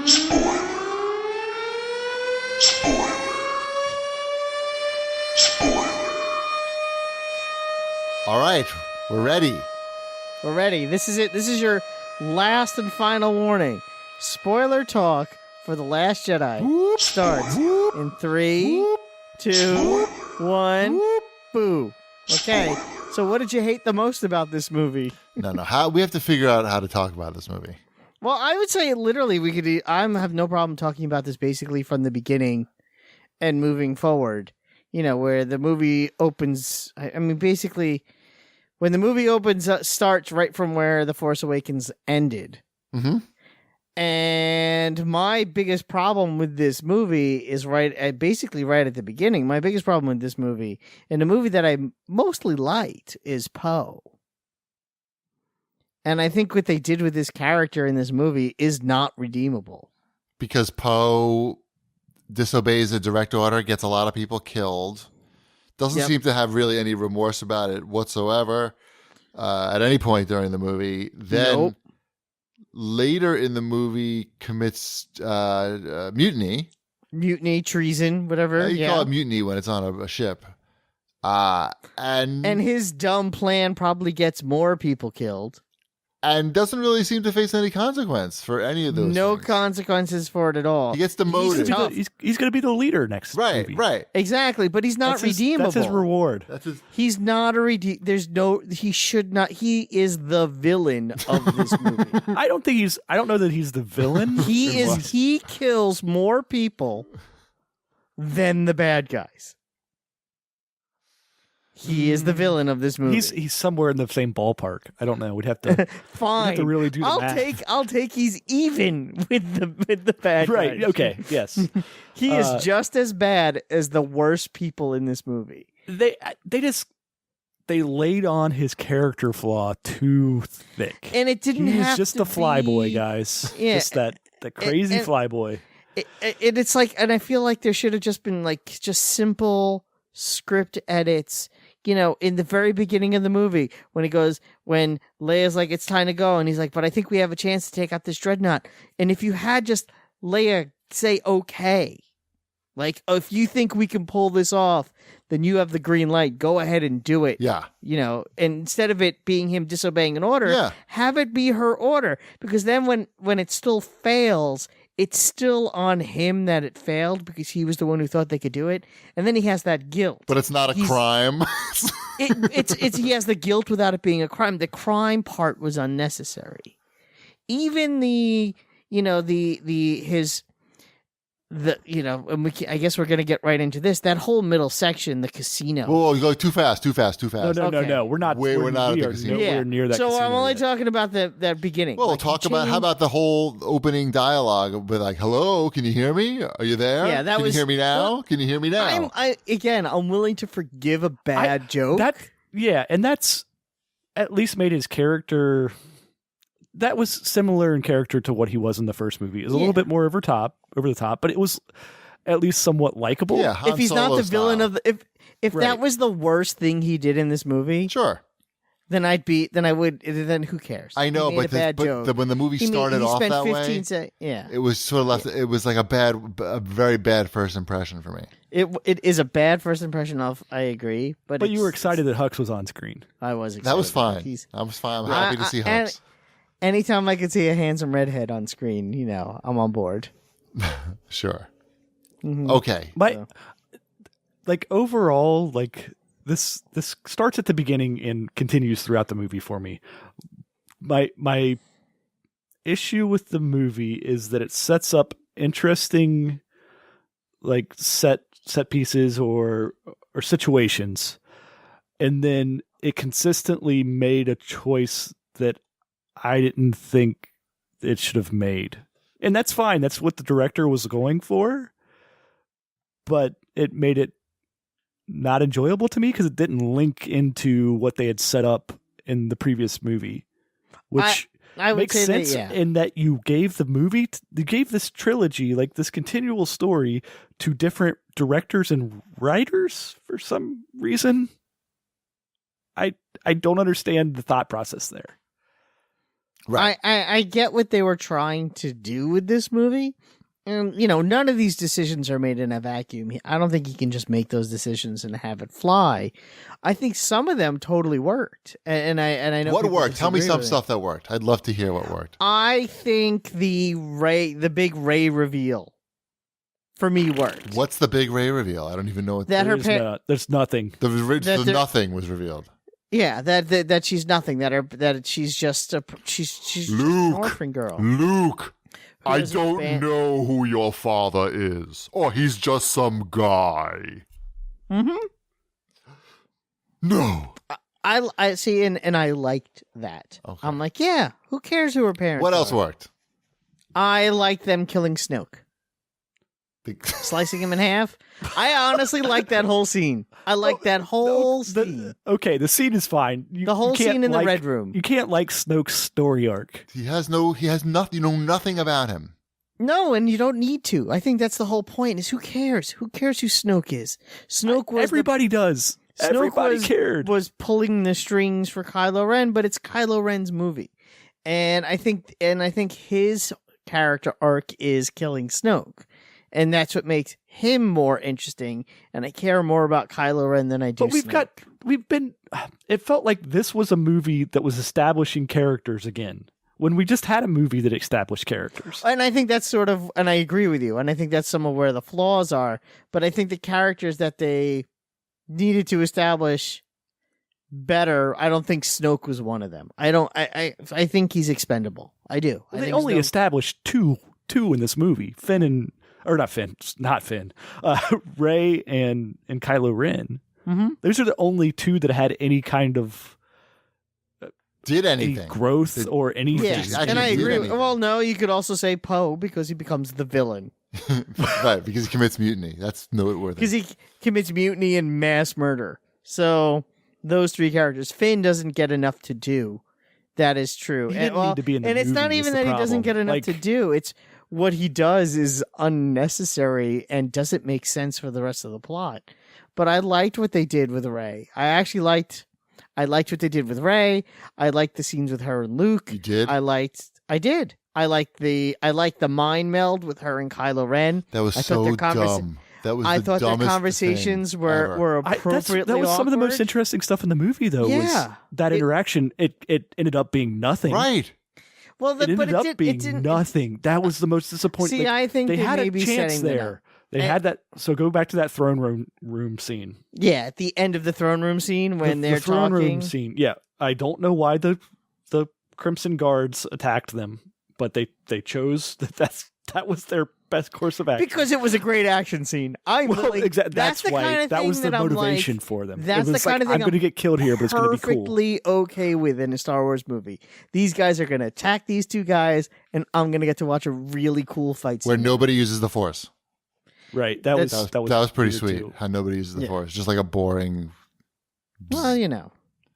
Spoiler. Spoiler. Spoiler. All right, we're ready. We're ready. This is it. This is your last and final warning. Spoiler talk for The Last Jedi starts in 3, 2, 1, boo. Okay, so what did you hate the most about this movie? No. We have to figure out how to talk about this movie. Well, I would say literally we could. I have no problem talking about this basically from the beginning and moving forward. You know, where the movie opens. I mean, basically, when the movie opens, starts right from where The Force Awakens ended. Mm-hmm. And my biggest problem with this movie is basically right at the beginning. My biggest problem with this movie, and the movie that I mostly liked, is Poe. And I think what they did with this character in this movie is not redeemable. Because Poe disobeys a direct order, gets a lot of people killed, doesn't seem to have really any remorse about it whatsoever at any point during the movie. Then later in the movie commits mutiny. Mutiny, treason, whatever. You call it mutiny when it's on a ship. And his dumb plan probably gets more people killed. And doesn't really seem to face any consequence for any of those No things. consequences for it at all. He gets demoted. He's going to be the leader next movie. Right. Exactly, but he's not redeemable. That's his reward. He's not a he should not. He is the villain of this movie. I don't know that he's the villain. He kills more people than the bad guys. He is the villain of this movie. He's somewhere in the same ballpark. I don't know. We'd have to fine. We'd have to really do the math. I'll take he's even with the bad guys. Right. Okay. Yes. He is just as bad as the worst people in this movie. They laid on his character flaw too thick. And it didn't have to be... He's just a flyboy, guys. Yeah. Just the crazy flyboy. It's like, and I feel like there should have just been just simple script edits. You know, in the very beginning of the movie, when Leia's like, it's time to go, and he's like, but I think we have a chance to take out this dreadnought. And if you had just Leia say, okay, like, if you think we can pull this off, then you have the green light. Go ahead and do it. Yeah. You know, and instead of it being him disobeying an order, have it be her order. Because then when it still fails, it's still on him that it failed because he was the one who thought they could do it. And then he has that guilt. But it's not a crime. He has the guilt without it being a crime. The crime part was unnecessary. Even I guess we're going to get right into this. That whole middle section, the casino. Whoa, you go too fast. No. Okay. We're not. We're not at the casino. Nowhere near that. So casino I'm only yet. talking about that beginning. Well, how about the whole opening dialogue with like, "Hello, can you hear me? Are you there? Yeah, can you hear me now? Can you hear me now?" I'm willing to forgive a bad joke. And that's at least made his character. That was similar in character to what he was in the first movie. It was a little bit more over the top, but it was at least somewhat likable. Yeah, Han if he's Solo not the style. villain of if that was the worst thing he did in this movie, Sure. then who cares? I know, He made but a bad joke. when the movie started off that way, it was sort of left. It was like a very bad first impression for me. It is a bad first impression of. I agree, but you were excited that Hux was on screen. I was excited. That was fine. I was fine. I'm happy to see Hux. Anytime I could see a handsome redhead on screen, I'm on board. Sure. Mm-hmm. Okay. Overall, this starts at the beginning and continues throughout the movie for me. My issue with the movie is that it sets up interesting set pieces or situations, and then it consistently made a choice that I didn't think it should have made. And that's fine. That's what the director was going for. But it made it not enjoyable to me because it didn't link into what they had set up in the previous movie. Which I would makes say sense that, in that you gave you gave this trilogy, this continual story, to different directors and writers for some reason. I don't understand the thought process there. Right. I get what they were trying to do with this movie. And, none of these decisions are made in a vacuum. I don't think he can just make those decisions and have it fly. I think some of them totally worked. And I know what people worked? Tell me disagree some with stuff that worked. I'd love to hear what worked. I think the big Rey reveal for me worked. What's the big Rey reveal? I don't even know what That her there's nothing. the nothing was revealed. Yeah, that she's nothing. That she's just she's just an orphan girl. Luke, I don't know who your father is, or he's just some guy. Mm-hmm. No. I see, and I liked that. Okay. I'm like, yeah, who cares who her parents What are? else worked? I liked them killing Snoke. Slicing him in half. I honestly like that whole scene. I like that whole scene. Okay, the scene is fine. The whole scene in the Red Room. You can't like Snoke's story arc. He has nothing. You know nothing about him. No, and you don't need to. I think that's the whole point. Is who cares? Who cares who Snoke is? Snoke was everybody does. Everybody cared. Was pulling the strings for Kylo Ren, but it's Kylo Ren's movie, and I think his character arc is killing Snoke. And that's what makes him more interesting. And I care more about Kylo Ren than I do. But it felt like this was a movie that was establishing characters again. When we just had a movie that established characters. And I think that's and I agree with you. And I think that's some of where the flaws are. But I think the characters that they needed to establish better, I don't think Snoke was one of them. I think he's expendable. I do. Well, they only established two in this movie. Rey and Kylo Ren. Mm-hmm. Those are the only two that had any kind of did anything any growth or anything. Yes, and I agree. Well, no, you could also say Poe because he becomes the villain. Right, because he commits mutiny. That's noteworthy. Because he commits mutiny and mass murder. So those three characters. Finn doesn't get enough to do. That is true. He didn't need to be in the movie. And it's not even that problem. He doesn't get enough to do. It's what he does is unnecessary and doesn't make sense for the rest of the plot. But I liked what they did with Rey. I liked what they did with Rey. I liked the scenes with her and Luke. You did? I did. I liked the mind meld with her and Kylo Ren. That was so dumb. I thought their conversations were appropriately that was some of the most awkward. interesting stuff in the movie, though. Yeah. Was that interaction? It ended up being nothing. Right. Well, it ended up being nothing. That was the most disappointing. See, I think they had may a be chance there. They had that. So go back to that throne room scene. Yeah, at the end of the throne room scene when they're the throne talking. room scene. Yeah, I don't know why the Crimson Guards attacked them, but they chose that was their best course of action because it was a great action scene. That's why kind of that was the motivation like, for them. That's the kind of thing I'm going to get killed here, but it's going to be cool. Perfectly okay with in a Star Wars movie. These guys are going to attack these two guys, and I'm going to get to watch a really cool fight scene where nobody uses the Force. Right. That was pretty sweet. Too. How nobody uses the Force, just like a boring. Well,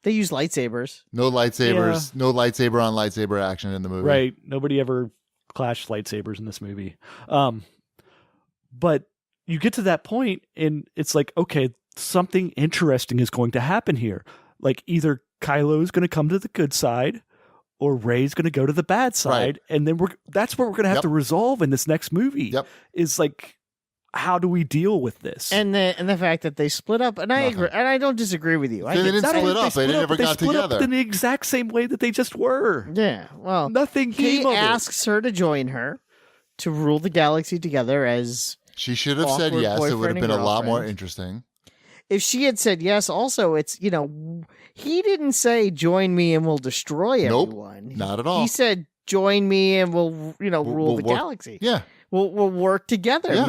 they use lightsabers. No lightsabers. Yeah. No lightsaber on lightsaber action in the movie. Right. Nobody ever clashed lightsabers in this movie. But you get to that point, and it's like, okay, something interesting is going to happen here. Like either Kylo is going to come to the good side, or Rey's going to go to the bad side, and then that's what we're going to have to resolve in this next movie. Yep. Is like, how do we deal with this? And the fact that they split up, and I agree, and I don't disagree with you. They didn't split up. They never got together. Up in the exact same way that they just were. Yeah. Well, nothing came of it. He asks her to join her to rule the galaxy together as. She should have said yes. It would have been a lot more interesting. If she had said yes, also, it's, he didn't say, join me and we'll destroy everyone. Not at all. He said, join me and we'll rule the galaxy. Yeah. We'll work together. Yeah.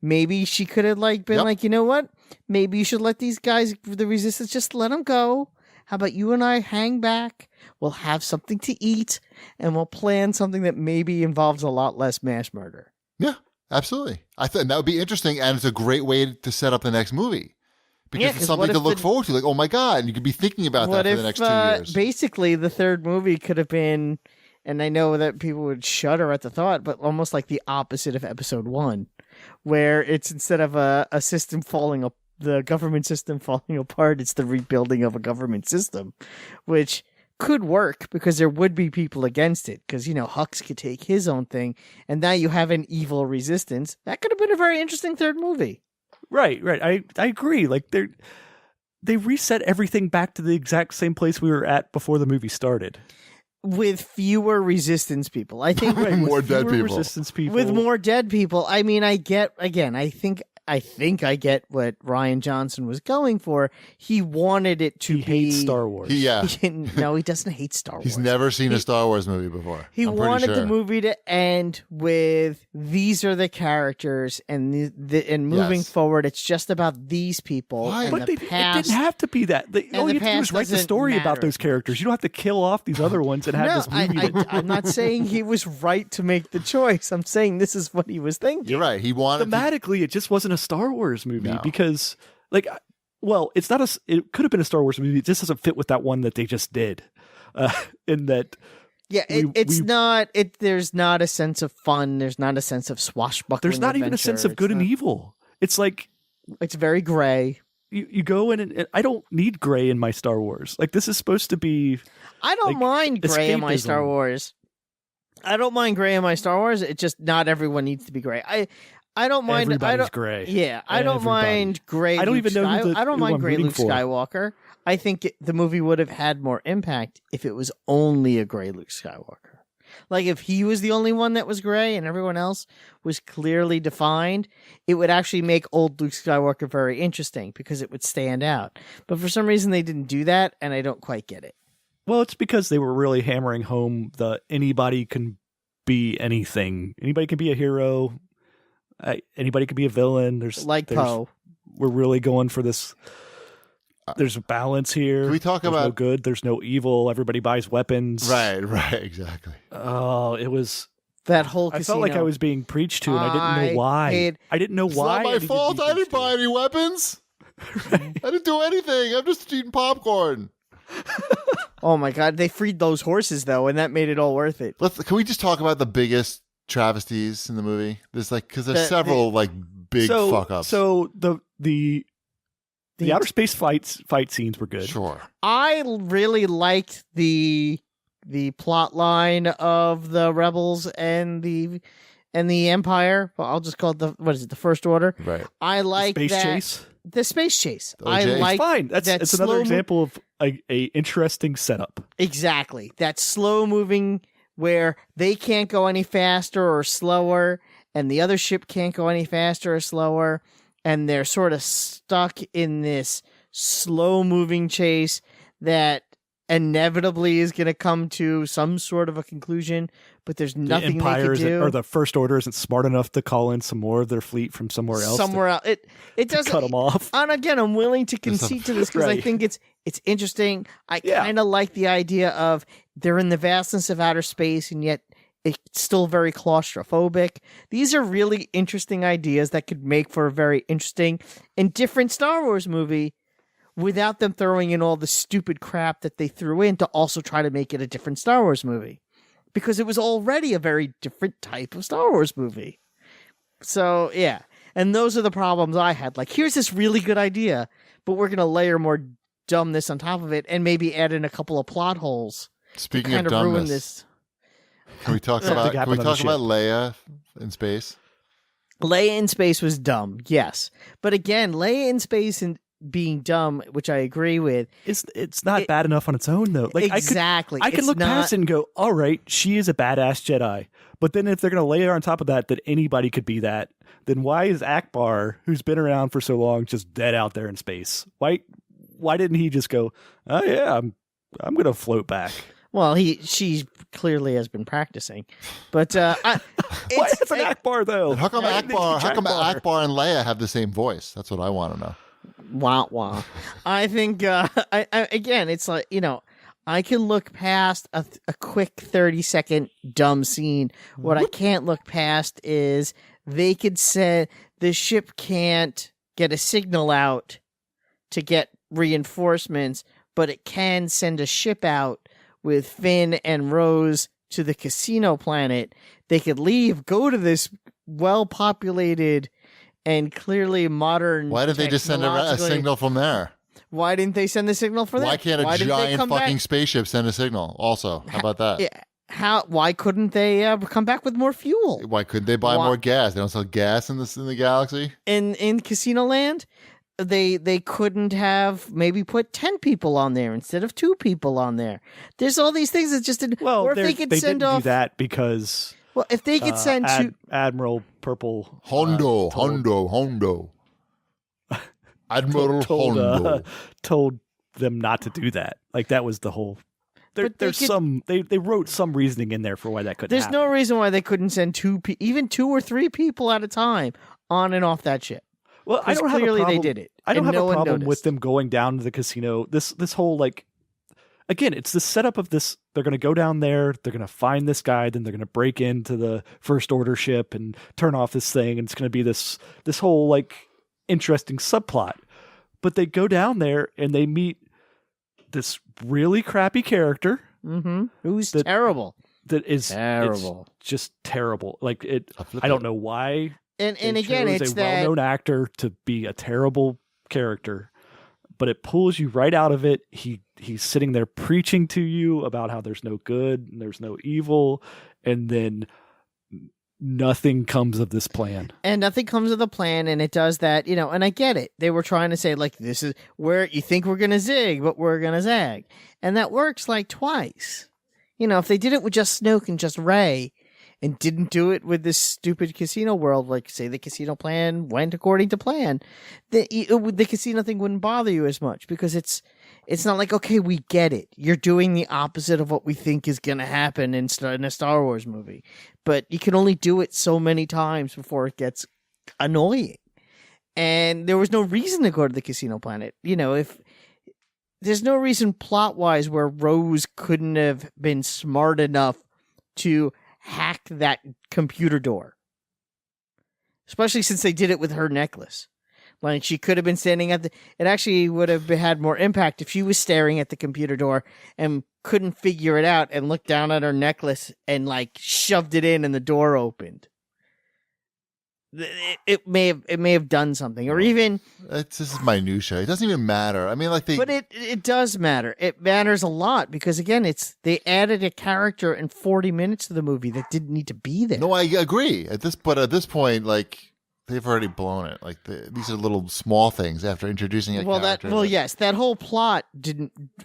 Maybe she could have been you know what? Maybe you should let these guys, the resistance, just let them go. How about you and I hang back? We'll have something to eat and we'll plan something that maybe involves a lot less mass murder. Yeah. Absolutely. I thought that would be interesting, and it's a great way to set up the next movie. Because it's something to look forward to. Like, oh my God, and you could be thinking about that for the next 2 years. Basically, the third movie could have been, and I know that people would shudder at the thought, but almost like the opposite of episode 1, where it's instead of a system the government system falling apart, it's the rebuilding of a government system, which could work because there would be people against it because, Hux could take his own thing and now you have an evil resistance. That could have been a very interesting third movie. Right. I agree. Like they reset everything back to the exact same place we were at before the movie started. With fewer resistance people. I think more dead people. Resistance people. With more dead people. I mean, I think I get what Rian Johnson was going for. He wanted it to be... He hates Star Wars. No, he doesn't hate Star Wars. He's never seen a Star Wars movie before. He wanted the movie to end with, these are the characters, and moving forward, it's just about these people. Why? And But the it past. didn't have to be that. All you have to do is write the story about matter. those characters. You don't have to kill off these other ones and have this movie. I'm not saying he was right to make the choice. I'm saying this is what he was thinking. You're right. He wanted... Thematically, it just wasn't a Star Wars movie No. because, it's not a. It could have been a Star Wars movie. It just doesn't fit with that one that they just did. In that, it's not. There's not a sense of fun. There's not a sense of swashbuckling. there's not even a sense of good and evil. It's like it's very gray. you go in and I don't need gray in my Star Wars. Like this is supposed to be. I don't mind gray in my escapism. Star Wars. I don't mind gray in my Star Wars. It's just not everyone needs to be gray. I don't mind. Everybody's gray. Yeah, I don't mind gray. I don't even know I don't mind I'm gray rooting Luke for. Skywalker. I think the movie would have had more impact if it was only a gray Luke Skywalker. Like if he was the only one that was gray and everyone else was clearly defined, it would actually make old Luke Skywalker very interesting because it would stand out. But for some reason they didn't do that, and I don't quite get it. Well, it's because they were really hammering home the anybody can be anything. Anybody can be a hero. Anybody could be a villain. There's Poe. We're really going for this. There's a balance here. Can we talk there's about no good? There's no evil. Everybody buys weapons. Right, exactly. Oh, it was That whole I casino. felt like I was being preached to, and I didn't know why. I didn't know It's why. not my fault. I didn't buy any weapons. I didn't do anything. I'm just eating popcorn. Oh my god, they freed those horses though, and that made it all worth it. Can we just talk about the biggest travesties in the movie? There's because there's several big fuck ups. So the outer space fight scenes were good. Sure. I really liked the plot line of the rebels and the Empire. Well, I'll just call it the First Order. Right. I like Space that. chase. The space chase. The I OJ. like It's fine. It's another slow example of a interesting setup. Exactly. That slow moving where they can't go any faster or slower, and the other ship can't go any faster or slower, and they're sort of stuck in this slow moving chase that inevitably is going to come to some sort of a conclusion, but there's nothing the Empire they can do. or the First Order isn't smart enough to call in some more of their fleet from somewhere else. It doesn't cut them off. And again, I'm willing to concede to this because I Right. think it's interesting. I Yeah. kind of like the idea of they're in the vastness of outer space and yet it's still very claustrophobic. These are really interesting ideas that could make for a very interesting and different Star Wars movie without them throwing in all the stupid crap that they threw in to also try to make it a different Star Wars movie. Because it was already a very different type of Star Wars movie. So, yeah. And those are the problems I had. Like, here's this really good idea, but we're going to layer more dumbness on top of it and maybe add in a couple of plot holes. Speaking kind of of ruin dumbness, this. can we talk Something about happened on the Leia in space? Leia in space was dumb, yes. But again, Leia in space and being dumb, which I agree with. It's not bad enough on its own though. Like exactly. I could look past it and go, all right, she is a badass Jedi. But then if they're going to layer on top of that anybody could be that, then why is Akbar, who's been around for so long, just dead out there in space? Why didn't he just go, oh yeah, I'm going to float back? Well, she clearly has been practicing, but Why is it Akbar though? And how come Akbar and Leia have the same voice? That's what I want to know. Wow. I think, again, it's like, I can look past a quick 30-second dumb scene. What I can't look past is they could say the ship can't get a signal out to get reinforcements, but it can send a ship out with Finn and Rose to the casino planet. They could leave, go to this well-populated and clearly modern. Why did they just send a signal from there? Why didn't they send the signal for that? Why can't a giant fucking spaceship send a signal? Also, how about that? Yeah. Why couldn't they come back with more fuel? Why couldn't they buy more gas? They don't sell gas in the galaxy. In Casino Land, they couldn't have maybe put 10 people on there instead of 2 people on there. There's all these things that just didn't. Well, or if they could send didn't off do that because. Well, if they could send Admiral Purple Hondo. Admiral Hondo told them not to do that. Like that was the whole. They wrote some reasoning in there for why that couldn't happen. There's no reason why they couldn't send even 2 or 3 people at a time on and off that ship. Well, I don't have a problem. They did it. I don't have a problem with them going down to the casino. This whole like, again, it's the setup of this. They're going to go down there. They're going to find this guy. Then they're going to break into the First Order ship and turn off this thing. And it's going to be this whole like interesting subplot. But they go down there and they meet this really crappy character who's terrible. That is terrible. It's just terrible. Like it. I don't know why. And again, it's a well-known actor to be a terrible character, but it pulls you right out of it. He's sitting there preaching to you about how there's no good and there's no evil, and then nothing comes of this plan. And nothing comes of the plan, and it does that, and I get it. They were trying to say, like, this is where you think we're going to zig, but we're going to zag. And that works, like, twice. If they did it with just Snoke and just Rey, and didn't do it with this stupid casino world, like, say, the casino plan went according to plan, the casino thing wouldn't bother you as much, because it's not like, okay, we get it. You're doing the opposite of what we think is going to happen in a Star Wars movie. But you can only do it so many times before it gets annoying. And there was no reason to go to the casino planet. If there's no reason plot-wise where Rose couldn't have been smart enough to hack that computer door. Especially since they did it with her necklace. Like, she could have been standing at it actually would have had more impact if she was staring at the computer door and couldn't figure it out and looked down at her necklace and, like, shoved it in and the door opened. It may have done something, or even this is minutia. It doesn't even matter. I mean, like but it does matter. It matters a lot because again, they added a character in 40 minutes to the movie that didn't need to be there. No, I agree. At this point, like, they've already blown it. Like, these are little small things after introducing a character. Yes, that whole plot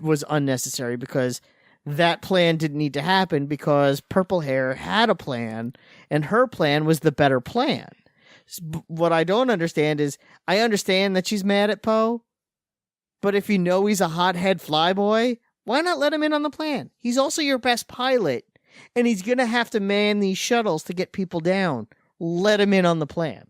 was unnecessary because that plan didn't need to happen because Purple Hair had a plan, and her plan was the better plan. What I don't understand is, I understand that she's mad at Poe, but if you know he's a hothead flyboy, why not let him in on the plan? He's also your best pilot, and he's going to have to man these shuttles to get people down. Let him in on the plan.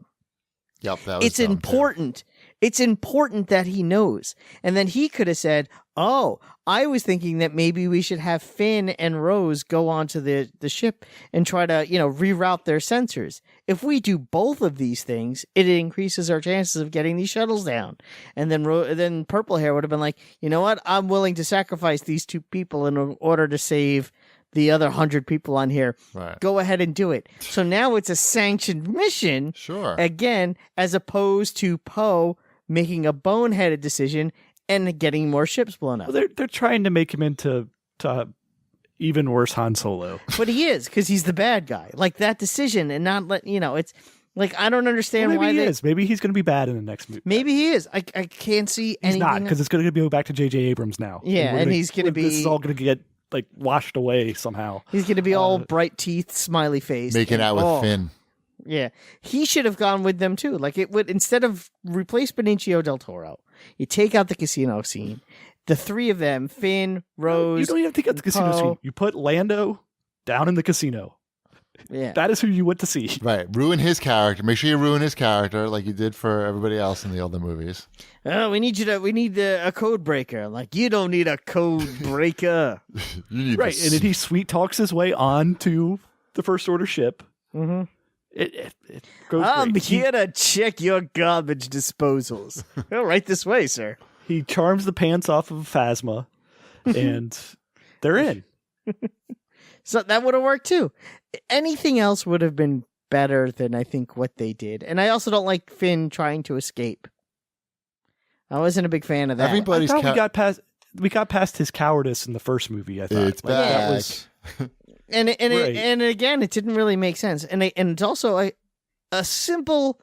Yep, that was It's important. Too. It's important that he knows. And then he could have said, oh, I was thinking that maybe we should have Finn and Rose go onto the ship and try to, reroute their sensors. If we do both of these things, it increases our chances of getting these shuttles down. And then Purple Hair would have been like, you know what? I'm willing to sacrifice these 2 people in order to save the other 100 people on here. Right. Go ahead and do it. So now it's a sanctioned mission. Sure. Again, as opposed to Poe making a boneheaded decision and getting more ships blown up. Well, they're trying to make him into even worse Han Solo. But he is, because he's the bad guy. Like, that decision and not it's like, I don't understand maybe why he is. Maybe he's going to be bad in the next movie. Maybe he is. I can't see anything. He's not, because it's going to go back to J.J. Abrams now. Yeah, and he's going to be... This is all going to get, like, washed away somehow. He's going to be all bright teeth, smiley face. Making out with Finn. Yeah. He should have gone with them, too. Like, it would, instead of replace Benicio del Toro, you take out the casino scene. The 3 of them, Finn, Rose... You don't even take out the casino scene. You put Lando down in the casino. Yeah. That is who you went to see. Right. Ruin his character. Make sure you ruin his character like you did for everybody else in the other movies. Oh, we need a code breaker. Like, you don't need a code breaker. You need right. And then he sweet talks his way on to the First Order ship. Mm-hmm. It goes I'm great. here to check your garbage disposals. Oh, right this way, sir. He charms the pants off of Phasma, and they're in. So that would have worked too. Anything else would have been better than I think what they did. And I also don't like Finn trying to escape. I wasn't a big fan of that. Everybody's I thought we got past his cowardice in the first movie. I thought It's back. that was and Right. and again, it didn't really make sense. And it's also a simple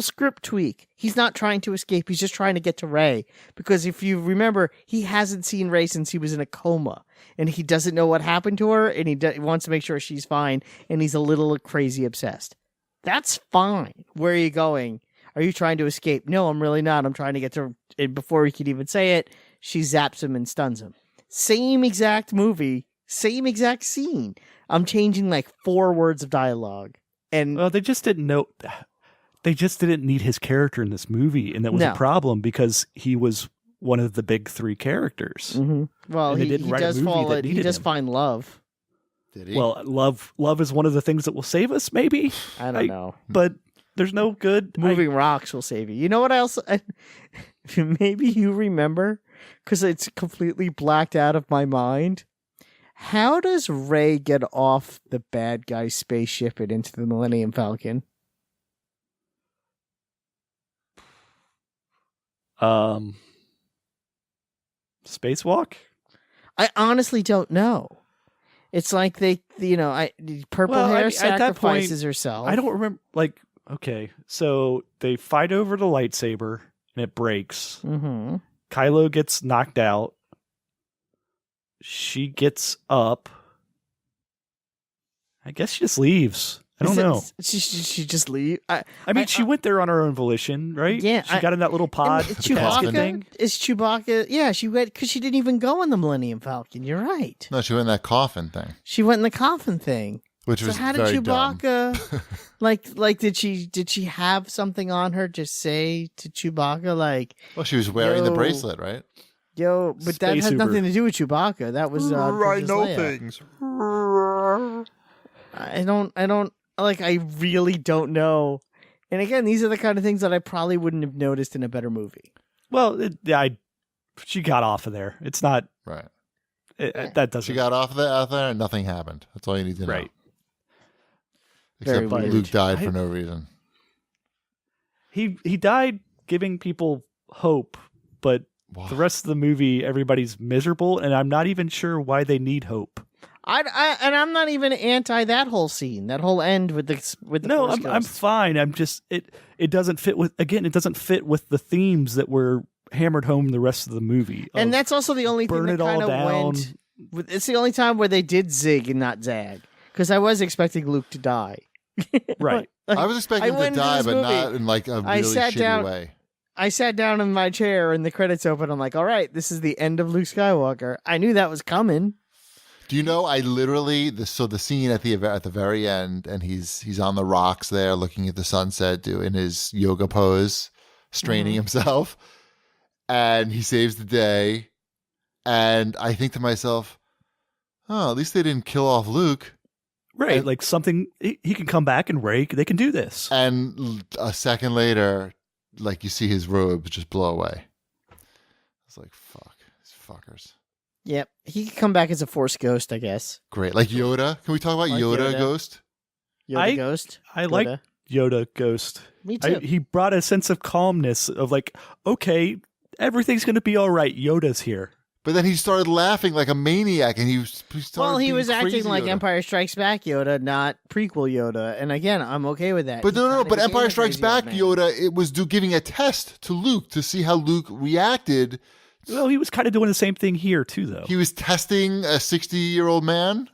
script tweak. He's not trying to escape. He's just trying to get to Rey. Because if you remember, he hasn't seen Rey since he was in a coma. And he doesn't know what happened to her. And he wants to make sure she's fine. And he's a little crazy obsessed. That's fine. Where are you going? Are you trying to escape? No, I'm really not. I'm trying to get to... And before he could even say it, she zaps him and stuns him. Same exact movie. Same exact scene. I'm changing like 4 words of dialogue. And well, they just didn't know. They just didn't need his character in this movie, and that was No. a problem because he was one of the big 3 characters. well, And they he didn't write a does movie fall. that He needed does him. find love. Did he? Well, love is one of the things that will save us, maybe. I don't know. But there's no good Moving rocks will save you. You know what else? Maybe you remember, because it's completely blacked out of my mind. How does Rey get off the bad guy's spaceship and into the Millennium Falcon? Spacewalk. I honestly don't know. It's like purple Well, hair at that point, sacrifices herself. I don't remember. Like, okay, so they fight over the lightsaber and it breaks. Mm-hmm. Kylo gets knocked out. She gets up. I guess she just leaves. I don't know. She just leave. I I mean, she went there on her own volition, right? Yeah, She got in that little pod. Chewbacca thing. is Chewbacca. Yeah, she went because she didn't even go in the Millennium Falcon. You're right. no, she went in that coffin thing, She went in the coffin thing. which So was how did very dumb. Chewbacca like did she have something on her to say to Chewbacca like, Well, she was wearing the Yo. bracelet, right? yo, but that Space had Uber. nothing to do with Chewbacca. That was Princess Leia. things. I don't like, I really don't know. And again, these are the kind of things that I probably wouldn't have noticed in a better movie. Well, she got off of there. It's not. Right. That doesn't. She got off there and nothing happened. That's all you need to know. Right. Very Except weird. Luke died for no reason. He died giving people hope, but Wow. the rest of the movie, everybody's miserable, and I'm not even sure why they need hope. I'm not even anti that whole scene, that whole end with the No, Force I'm Ghosts. fine. I'm just it doesn't fit with it doesn't fit with the themes that were hammered home the rest of the movie. And of that's also the only thing burn that it all kind of down. went. It's the only time where they did zig and not zag, because I was expecting Luke to die. right. Like, I was expecting I him went to into die, this but movie. not in like a I really sat shitty down- way. I sat down in my chair and the credits opened. I'm like, all right, this is the end of Luke Skywalker. I knew that was coming. Do you know? I literally the scene at the very end, and he's on the rocks there, looking at the sunset, doing his yoga pose, straining himself, and he saves the day. And I think to myself, oh, at least they didn't kill off Luke. Right. And- Like something he can come back and rake. They can do this. And a second later, like you see his robes just blow away. It's like, fuck, these fuckers. Yep, he could come back as a Force ghost, I guess. Great. Like Yoda. Can we talk about Like Yoda, Yoda. Ghost? Yoda ghost. I like Yoda. Yoda Ghost. Me too. He brought a sense of calmness of like, okay, everything's going to be all right. Yoda's here. But then he started laughing like a maniac, and he started Well, he being was acting crazy like Yoda. Empire Strikes Back Yoda, not prequel Yoda. And again, I'm okay with that. But He no. kinda But became Empire a Strikes crazy old Back man. Yoda, it was giving a test to Luke to see how Luke reacted. Well, he was kind of doing the same thing here too, though. He was testing a 60-year-old man.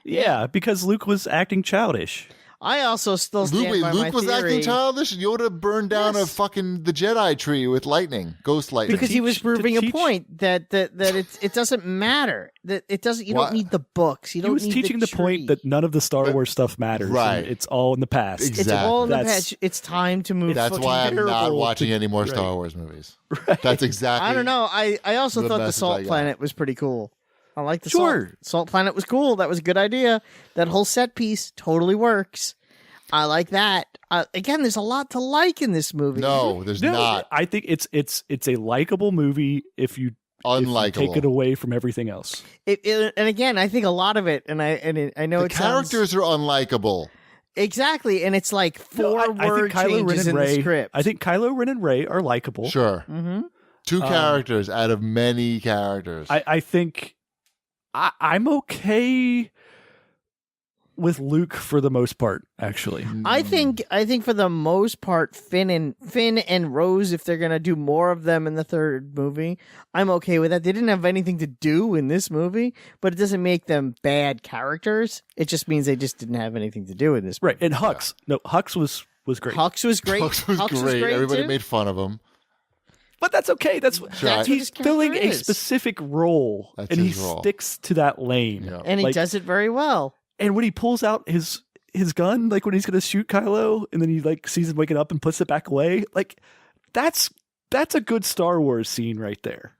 Yeah, because Luke was acting childish. I also still stand Luke, by Luke my was theory acting childish. Yoda burned down Yes. the Jedi tree with lightning, ghost lightning. because he was teach- to proving a teach- point that it doesn't matter, that it doesn't. You What? don't need the books. You He don't was need teaching the tree. point that none of the Star But- Wars stuff matters. and Right. it's all in the past. Exactly. It's all in the That's- past. It's time to move. That's fucking why I'm not terrible watching to- any more right. Star Wars movies. That's exactly. I don't know. I also the thought the message I Salt got. Planet was pretty cool. I like the Sure. Salt Planet was cool. That was a good idea. That whole set piece totally works. I like that. Again, there's a lot to like in this movie. No, there's No, not. I think it's a likable movie if you Unlikable. take it away from everything else. And again, I think a lot of it, and I know The it sounds- characters are unlikable. Exactly, and it's like four I word think Kylo Ren changes and in Rey, the script. I think Kylo Ren and Rey are likable. Sure. Mm-hmm. Two characters out of many characters. I think I'm okay with Luke for the most part, actually. I think for the most part, Finn and Rose, if they're gonna do more of them in the third movie, I'm okay with that. They didn't have anything to do in this movie, but it doesn't make them bad characters. It just means they just didn't have anything to do in this movie. Right, and Hux. No, Hux was great. Hux was great. Hux was great. Everybody too. made fun of him. But that's okay. That's what he's his character filling a is. specific role, That's and he his role. sticks to that lane. Yeah. And he Like, does it very well. And when he pulls out his gun, like when he's gonna shoot Kylo, and then he like sees him waking up and puts it back away, like that's a good Star Wars scene right there.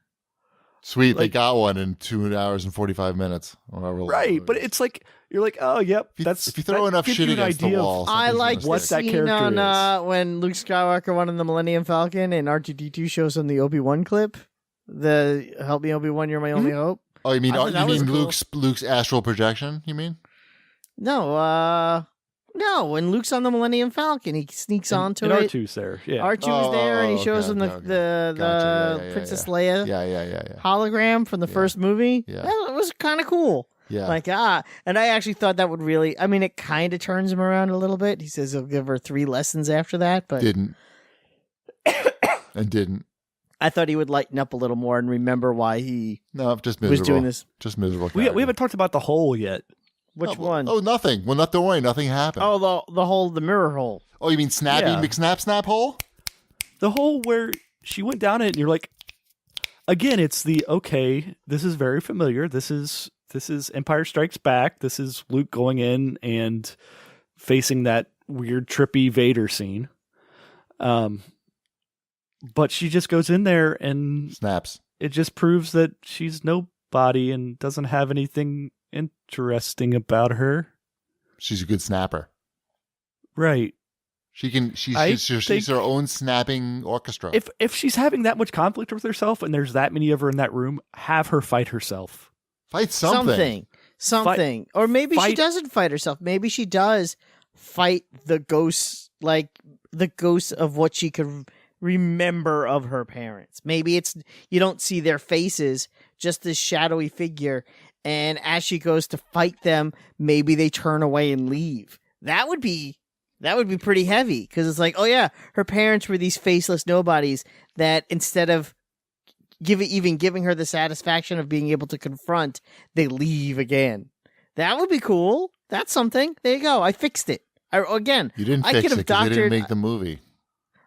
Sweet, they Like- got one in 2 hours and 45 minutes. Right, but it's like you're like, oh, yep, if you throw that enough gives shit you an against the idea of- wall, I something's like gonna what the stick. that scene character on is. when Luke Skywalker won in the Millennium Falcon and R2-D2 shows him the Obi-Wan clip. The "Help me, Obi-Wan, you're my only hope." Oh, you mean I thought that was cool. Luke's astral projection? You mean? No, when Luke's on the Millennium Falcon, he sneaks onto and it. R2's there. Yeah. R2 is there, and he shows okay, him okay. the Gotcha. Yeah, Princess yeah. Leia Yeah. hologram from the first movie. Yeah. That was kind of cool. Yeah. Like, and I actually thought that would really, I mean, it kind of turns him around a little bit. He says he'll give her 3 lessons after that, but Didn't. And didn't. I thought he would lighten up a little more and remember why he No, just miserable. was doing this. Just miserable. We character. haven't talked about the hole yet. Which Oh, one? Oh, nothing. Well, not don't worry. Nothing happened. Oh, the mirror hole. Oh, you mean Snappy Yeah. McSnap hole? The hole where she went down it, and you're like, again, it's the okay. This is very familiar. This is Empire Strikes Back. This is Luke going in and facing that weird trippy Vader scene. But she just goes in there, and Snaps. it just proves that she's nobody and doesn't have anything interesting about her. She's a good snapper. Right. She's her own snapping orchestra. If she's having that much conflict with herself and there's that many of her in that room, have her fight herself. Fight something. Something. Or maybe she doesn't fight herself. Maybe she does fight the ghosts, like the ghosts of what she could remember of her parents. Maybe it's, you don't see their faces, just this shadowy figure. And as she goes to fight them, maybe they turn away and leave. That would be pretty heavy, because it's like, oh yeah, her parents were these faceless nobodies that instead of giving her the satisfaction of being able to confront, they leave again. That would be cool. That's something. There you go. I fixed it. You didn't I fix could it have because you didn't doctored- make the movie.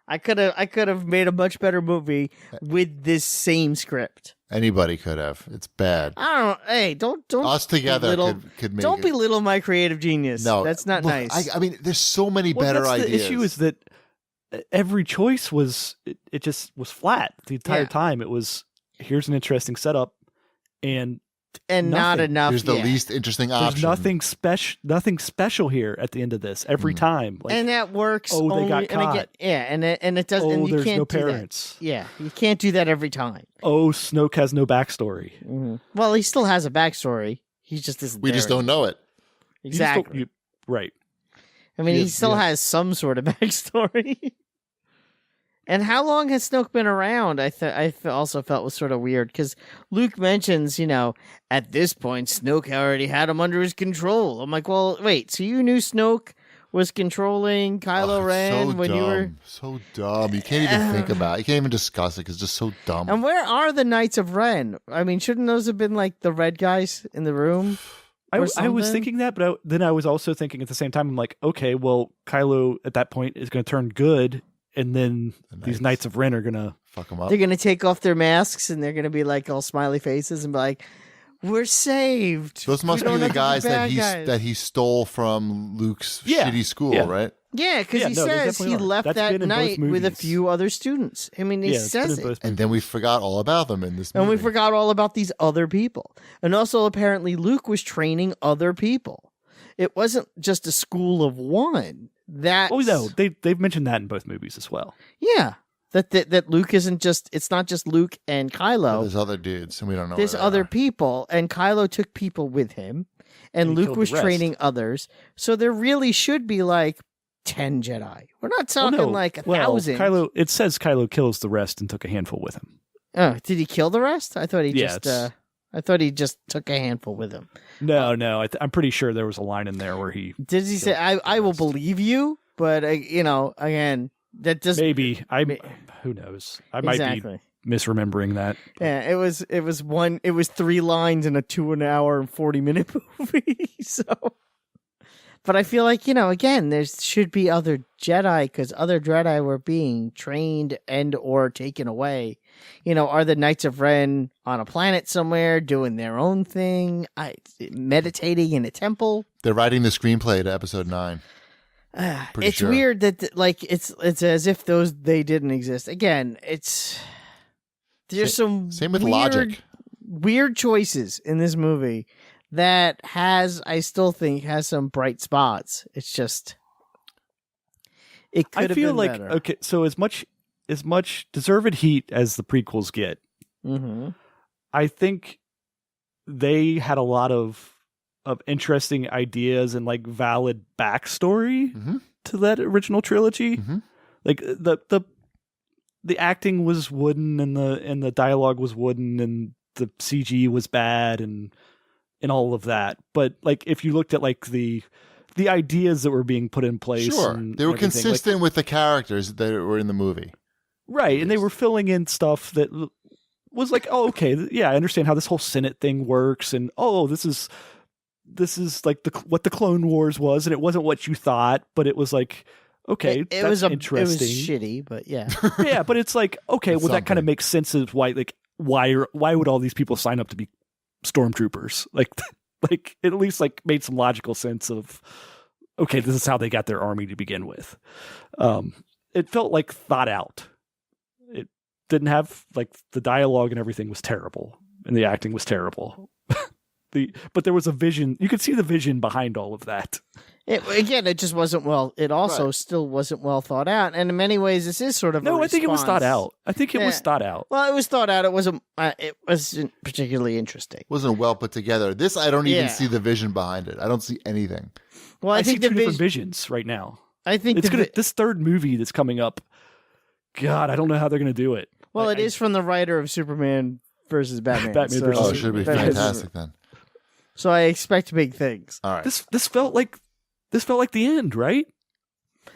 I could have made a much better movie with this same script. Anybody could have. It's bad. I don't know. Hey, don't Us together belittle- could make don't it. belittle my creative genius. No, that's not look, nice. I mean, there's so many Well, better that's ideas. The issue is that every choice was it just was flat the entire Yeah. time. It was, here's an interesting setup, and and not nothing. enough. There's the yeah. least interesting there's option. nothing special here at the end of this every time. Like, And that works. oh, they only, got and again, caught. yeah, and it does. oh, and you there's can't no do that. parents. Yeah, you can't do that every time. Oh, Snoke has no backstory. Mm-hmm. Well, he still has a backstory. He just isn't. We there just don't know it. You just don't- Exactly. right. I mean, he Yes, still yeah. has some sort of backstory. And how long has Snoke been around? I also felt was sort of weird, because Luke mentions, at this point, Snoke already had him under his control. I'm like, well, wait, so you knew Snoke was controlling Kylo Ren so when dumb. you were... So dumb. You can't even think about it. You can't even discuss it because it's just so dumb. And where are the Knights of Ren? I mean, shouldn't those have been like the red guys in the room? I or was something? thinking that, but then I was also thinking at the same time, I'm like, okay, well, Kylo at that point is going to turn good, and then these Knights of Ren are going to... Fuck them up. They're going to take off their masks and they're going to be like all smiley faces and be like, we're saved. Those must We be don't the have to be guys bad guys." that he stole from Luke's Yeah. shitty school, Yeah. right? Yeah, because Yeah, he no, they says definitely he are. left That's that been in both night with a movies. few other students. I mean, he Yeah, it's been in says it. both And then we forgot all about them in this movie. And we forgot all about these other people. And also, apparently, Luke was training other people. It wasn't just a school of one. Oh, no, they've mentioned that in both movies as well. Yeah. That Luke isn't just, it's not just Luke and Kylo. There's other dudes, and we don't know. There's where they other are. people, and Kylo took people with him. and he Luke killed was the rest. training others. So there really should be like 10 Jedi. We're not talking like 1,000. Kylo. It says Kylo kills the rest and took a handful with him. Oh, did he kill the rest? I thought he Yeah, I thought he just took a handful with him. No. I'm pretty sure there was a line in there where he Did he say, "I will believe you"? But again, that does maybe. Who knows? I might be misremembering that. Yeah, it was 3 lines in a 2 hour and 40-minute movie. So, but I feel like, again, there should be other Jedi because other Jedi were being trained and or taken away. Are the Knights of Ren on a planet somewhere doing their own thing, meditating in a temple? They're writing the screenplay to episode 9. It's sure. Weird that it's as if they didn't exist. Again, there's some same with logic. Weird choices in this movie that I still think has some bright spots. It's just it could have been better. Okay, so as much deserved heat as the prequels get, I think they had a lot of interesting ideas and like valid backstory to that original trilogy. Like the acting was wooden and the dialogue was wooden and the CG was bad and all of that. But like if you looked at like the ideas that were being put in place, sure, they were consistent with the characters that were in the movie, right? And they were filling in stuff that was like, oh, okay, yeah, I understand how this whole Senate thing works, and this is like what the Clone Wars was, and it wasn't what you thought, but it was like, okay, that's interesting. It was shitty, but yeah. Yeah, but it's like, okay, well, that kind of makes sense of why would all these people sign up to be stormtroopers? Like it at least like made some logical sense of, okay, this is how they got their army to begin with. It felt like thought out. It didn't have like the dialogue and everything was terrible, and the acting was terrible. But there was a vision. You could see the vision behind all of that. It just wasn't well. It also still wasn't well thought out. And in many ways, this is sort of I think it was thought out. I think it was thought out. Well, it was thought out. It wasn't particularly interesting. It wasn't well put together. This, I don't even see the vision behind it. I don't see anything. Well, I think see two different visions right now. I think this third movie that's coming up, God, I don't know how they're going to do it. Well, it is from the writer of Superman versus Batman. It should be fantastic then. So I expect big things. All right. This felt like the end, right?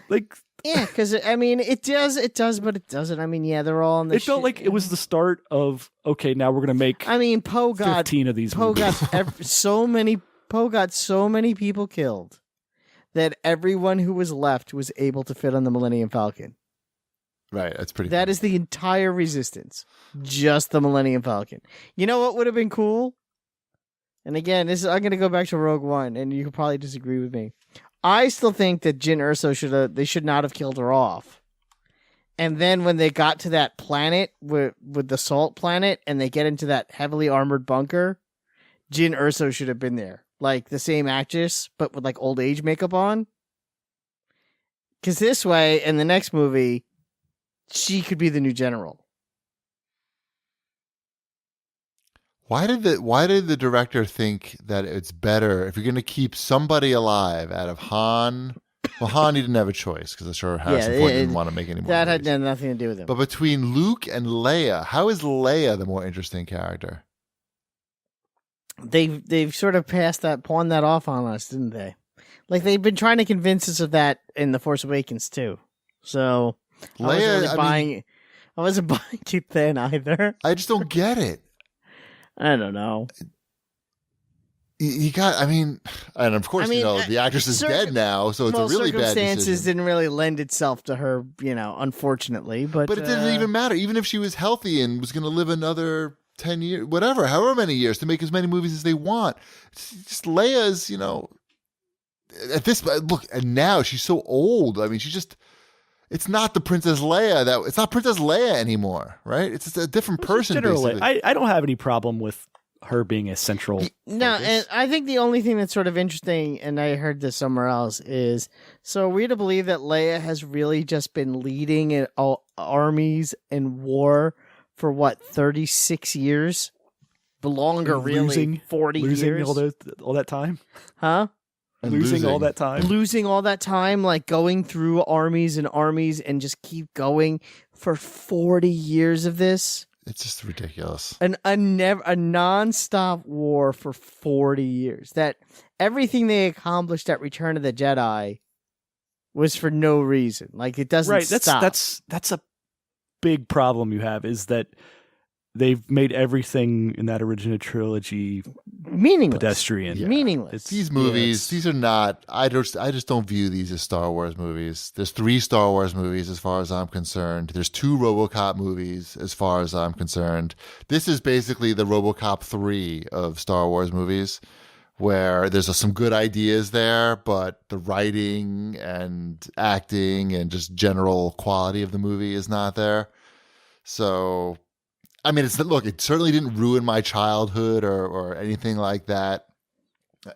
Like yeah, because it does, but it doesn't. They're all in the. It felt like it was the start of okay. Now we're gonna make. Poe got 15 of these. Poe got so many people killed that everyone who was left was able to fit on the Millennium Falcon. Right, that's pretty. That is the entire Resistance, just the Millennium Falcon. You know what would have been cool? And again, I'm going to go back to Rogue One, and you could probably disagree with me. I still think that Jyn Erso they should not have killed her off. And then when they got to that planet with the salt planet, and they get into that heavily armored bunker, Jyn Erso should have been there, like the same actress, but with like old age makeup on. Because this way, in the next movie, she could be the new general. Why did the director think that it's better if you're going to keep somebody alive out of Han? Well, Han, he didn't have a choice because I'm sure Harrison Ford didn't want to make any more. That had nothing to do with him. But between Luke and Leia, how is Leia the more interesting character? They've sort of pawned that off on us, didn't they? Like they've been trying to convince us of that in The Force Awakens too. So Leia, I wasn't buying it then either. I just don't get it. I don't know. You got, and of course, the actress is dead now, so it's a really bad decision. Circumstances didn't really lend itself to her, unfortunately. But it didn't even matter. Even if she was healthy and was going to live another 10 years, whatever, however many years, to make as many movies as they want. It's just Leia's, at this, look, and now she's so old. It's not the Princess Leia it's not Princess Leia anymore, right? It's just a different person. Basically. I don't have any problem with her being a central. No, and I think the only thing that's sort of interesting, and I heard this somewhere else, is so are we to believe that Leia has really just been leading all armies in war for 36 years? longer, really. Losing 40 years. all that time. Huh? And Losing all that time. Losing all that time, like going through armies and armies and just keep going for 40 years of this. It's just ridiculous. A non-stop war for 40 years. That everything they accomplished at Return of the Jedi was for no reason. Like, it doesn't stop. That's a big problem you have, is that they've made everything in that original trilogy meaningless. Pedestrian. Yeah. Meaningless. These movies, these are not. I just don't view these as Star Wars movies. There's 3 Star Wars movies as far as I'm concerned. There's 2 RoboCop movies as far as I'm concerned. This is basically the RoboCop 3 of Star Wars movies, where there's some good ideas there, but the writing and acting and just general quality of the movie is not there. So, I mean, it certainly didn't ruin my childhood or anything like that,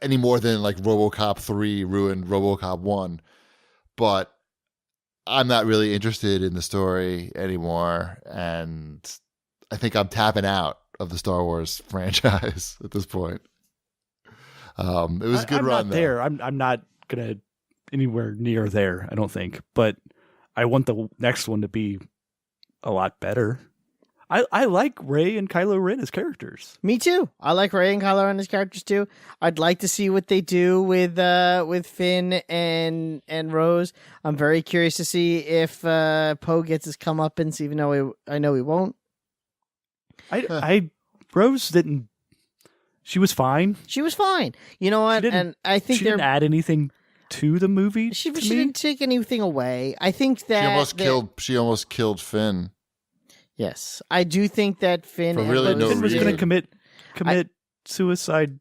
any more than like RoboCop 3 ruined RoboCop 1. But I'm not really interested in the story anymore, and I think I'm tapping out of the Star Wars franchise at this point. It was a good run. I'm not there. I'm not gonna anywhere near there, I don't think. But I want the next one to be a lot better. I like Rey and Kylo Ren as characters. Me too. I like Rey and Kylo Ren as characters too. I'd like to see what they do with Finn and Rose. I'm very curious to see if Poe gets his comeuppance, even though I know he won't. Rose didn't. She was fine. She was fine. You know what? And I think she didn't add anything to the movie. She didn't take anything away. I think that she almost killed Finn. Yes, I do think that Finn For really no Finn was going to reason. commit suicide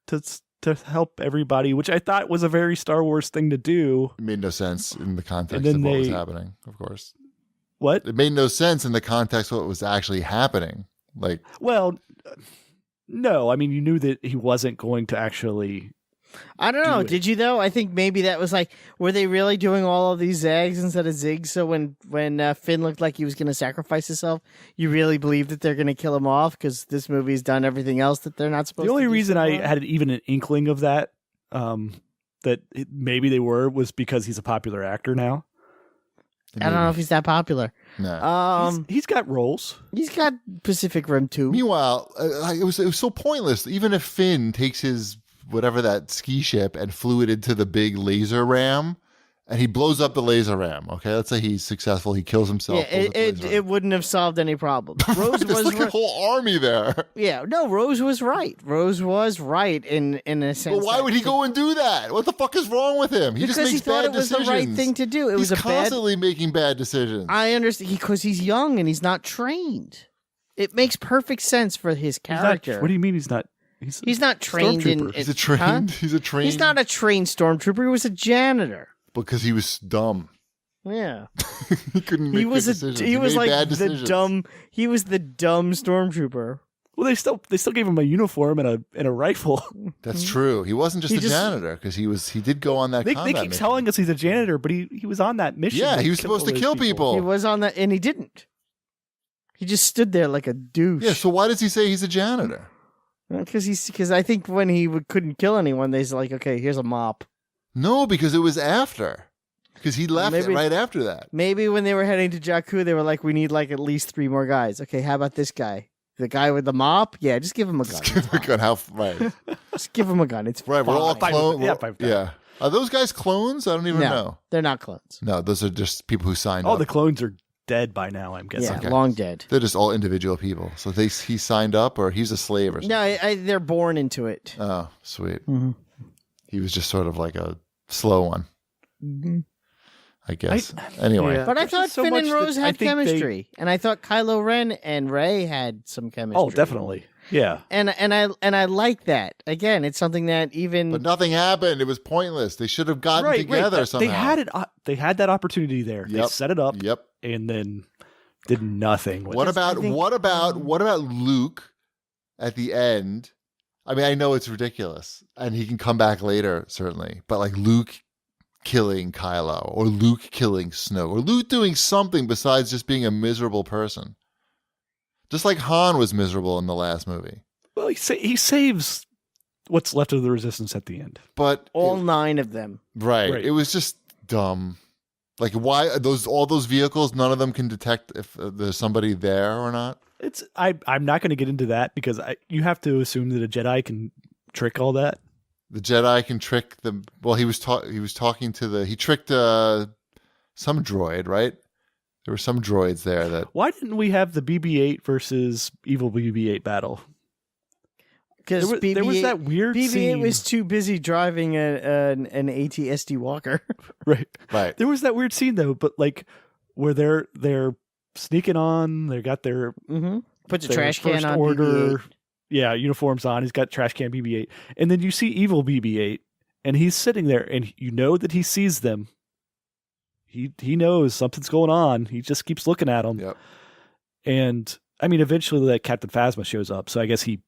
to help everybody, which I thought was a very Star Wars thing to do. It made no sense in the context of what was happening, of course. What? It made no sense in the context of what was actually happening. Like, well, no, I mean, you knew that he wasn't going to actually. I don't know. Did you though? I think maybe that was like, were they really doing all of these zags instead of zigs? So when Finn looked like he was going to sacrifice himself, you really believe that they're going to kill him off because this movie's done everything else that they're not supposed to do. The only reason I had even an inkling of that, maybe they was because he's a popular actor now. I don't know if he's that popular. No. He's got roles. He's got Pacific Rim 2. Meanwhile, it was so pointless. Even if Finn takes his whatever that ski ship and flew it into the big laser ram, and he blows up the laser ram. Okay, let's say he's successful. He kills himself. Yeah, it wouldn't have solved any problem. Rose There's like a whole army there. Yeah, no, Rose was right. Rose was right in a sense. But why would he go and do that? What the fuck is wrong with him? He because just makes he thought bad it was decisions. the right thing to do. He's constantly making bad decisions. I understand because he's young and he's not trained. It makes perfect sense for his character. What do you mean he's not? He's not trained in. He's a trained. Huh? He's a trained. He's not a trained stormtrooper. He was a janitor. Because he was dumb. Yeah, he couldn't make good decisions. He was like bad the decisions. dumb. He was the dumb stormtrooper. Well, they still gave him a uniform and a rifle. That's true. He wasn't just a janitor because he did go on that. They combat keep mission. telling us he's a janitor, but he was on that mission. Yeah, he was supposed to kill people. He was on that, and he didn't. He just stood there like a douche. Yeah. So why does he say he's a janitor? Because I think when he couldn't kill anyone, they's like, okay, here's a mop. No, because it was after. Because he left right after that. Maybe when they were heading to Jakku, they were like, we need like at least 3 more guys. Okay, how about this guy? The guy with the mop? Yeah, just give him a gun. Just give him a gun. Right. Just give him a gun. It's right. fine. We're all clones. Yeah. Are those guys clones? I don't even know. They're not clones. No, those are just people who signed up. Oh, the clones are dead by now, I'm guessing. Yeah, Okay. long dead. They're just all individual people. So he signed up, or he's a slave or something? No, they're born into it. Oh, sweet. Mm-hmm. He was just sort of like a slow one. Mm-hmm. I guess. Anyway. Yeah. But I thought so Finn and much Rose that I had think chemistry, and I thought Kylo Ren and Rey had some chemistry. Oh, definitely. Yeah. And I like that. Again, it's something that even. But nothing happened. It was pointless. They should have gotten together somehow. They had it. They had that opportunity there. Yep. They set it up. Yep. And then did nothing. With What it. about Luke at the end? I mean, I know it's ridiculous, and he can come back later, certainly. But like Luke killing Kylo, or Luke killing Snoke, or Luke doing something besides just being a miserable person. Just like Han was miserable in the last movie. Well, he saves what's left of the resistance at the end. But All 9 of them. right. Right. It was just dumb. Like, why all those vehicles? None of them can detect if there's somebody there or not. I'm not going to get into that because you have to assume that a Jedi can trick all that. The Jedi can trick them. Well, he was talking to he tricked some droid, right? There were some droids there that. Why didn't we have the BB-8 versus evil BB-8 battle? Because there was that weird BB-8 scene. was too busy driving an AT-ST Walker. Right. Right. There was that weird scene though, but like where they're sneaking on, they got their Put the their trash can first on order, BB-8. yeah, uniforms on. He's got trash can BB-8, and then you see evil BB-8, and he's sitting there, and you know that he sees them. He knows something's going on. He just keeps looking at them. Yep. And I mean, eventually, that Captain Phasma shows up. So I guess he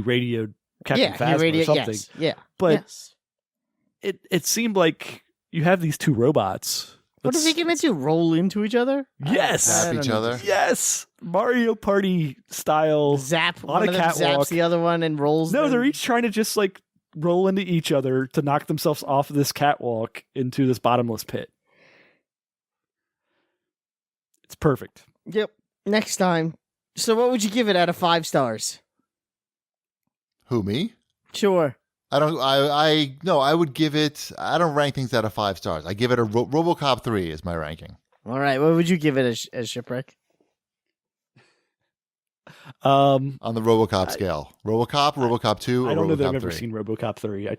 radioed Captain Phasma or something. Yes. Yeah, But yes. it seemed like you have these two robots. What is he going to do? Roll into each other? Yes. Zap each other. Yes. Mario Party style. Zap. On One a of them catwalk. zaps the other one and rolls. No, them. they're each trying to just like roll into each other to knock themselves off of this catwalk into this bottomless pit. It's perfect. Yep. Next time. So, what would you give it out of 5 stars? Who, me? Sure. I don't. No. I would give it. I don't rank things out of 5 stars. I give it a RoboCop 3 is my ranking. All right. What would you give it as Shipwreck? On the RoboCop scale, RoboCop 2, or I don't know that RoboCop I've ever 3. seen RoboCop 3.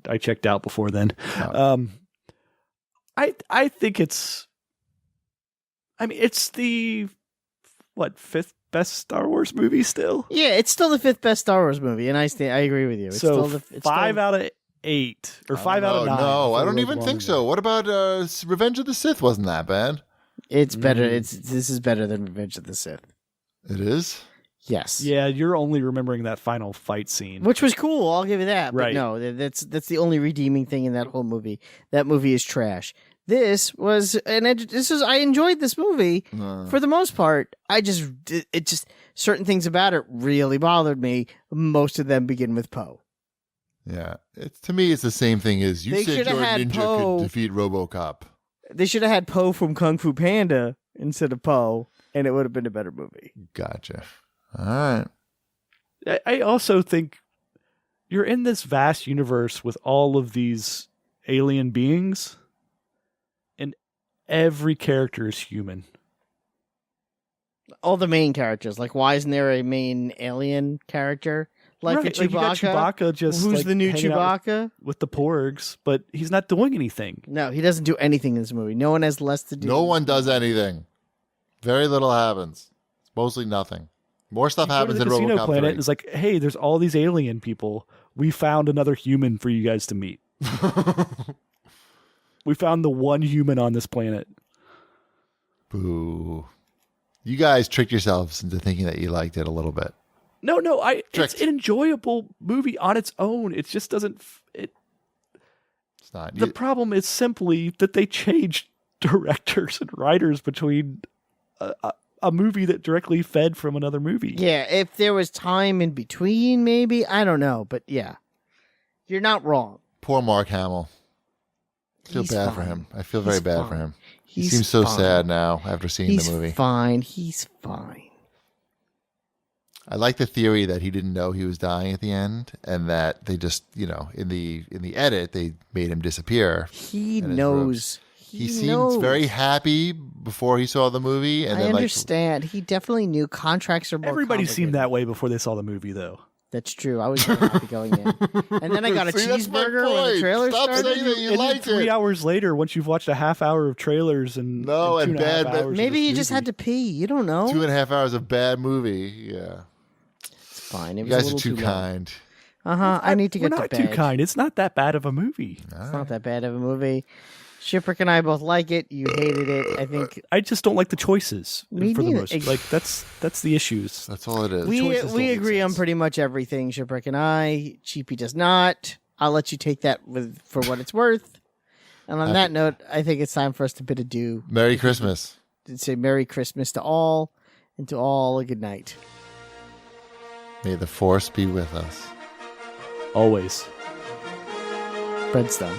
I checked out before then. Oh. I think it's. I mean, it's the 5th best Star Wars movie still. Yeah, it's still the 5th best Star Wars movie, and I agree with you. It's so still it's 5 still... out of 8 or 5 out of 9. No, I for don't Rogue even One. think so. What about Revenge of the Sith? Wasn't that bad? It's better. This is better than Revenge of the Sith. It is. Yes. Yeah, you're only remembering that final fight scene. Which was cool. I'll give you that. But Right. no, that's the only redeeming thing in that whole movie. That movie is trash. This was I enjoyed this movie for the most part. It just certain things about it really bothered me. Most of them begin with Poe. Yeah, to me, it's the same thing as you They said. shoulda Your had ninja Poe. could defeat RoboCop. They should have had Poe from Kung Fu Panda instead of Poe, and it would have been a better movie. Gotcha. All right. I also think you're in this vast universe with all of these alien beings, and every character is human. All the main characters, like why isn't there a main alien character like a Right, Chewbacca? like you got Chewbacca just Who's like, the new hanging out Chewbacca? with the Porgs, but he's not doing anything. No, he doesn't do anything in this movie. No one has less to do. No one does anything. Very little happens. It's mostly nothing. More stuff You go to happens the in casino RoboCop planet 3. and it's like, hey, there's all these alien people. We found another human for you guys to meet. We found the one human on this planet. Boo. You guys tricked yourselves into thinking that you liked it a little bit. No, it's Tricked. an enjoyable movie on its own. It just doesn't. It's not. The problem is simply that they changed directors and writers between a movie that directly fed from another movie. Yeah, if there was time in between, maybe. I don't know, but yeah. You're not wrong. Poor Mark Hamill. I feel He's bad for fine. him. I feel very He's bad fine. for him. He's he seems so fine. sad now after seeing He's the movie. fine. He's fine. I like the theory that he didn't know he was dying at the end, and that they just, in the edit, they made him disappear. He in his knows. robes. He seemed knows. very happy before he saw the movie, and I then understand. He definitely knew contracts are more Everybody seemed complicated. that way before they saw the movie, though. That's true. I was very happy going in. And then I got a See, that's my cheeseburger when the point. trailer Stop started. saying that you And then liked 3 it. hours later, once you've watched a half hour of trailers and No, and 2.5 bad- hours of Maybe this he just movie. had to pee. You don't know. 2.5 hours of bad movie. Yeah, It's fine. It you was guys a are little too long. kind. I need to We're get to not bed. too kind. It's not that bad of a movie. It's not that bad of a movie. Shipwreck and I both like it. You hated it. I think I just don't like the choices Me for the neither. most. Like that's the issues. That's all it is. we choices don't make agree on sense. pretty much everything. Shipwreck and I. Cheapy does not. I'll let you take that for what it's worth. And on that note, I think it's time for us to bid adieu. Merry Christmas. To say Merry Christmas to all, and to all a good night. May the force be with us. Always. Redstone.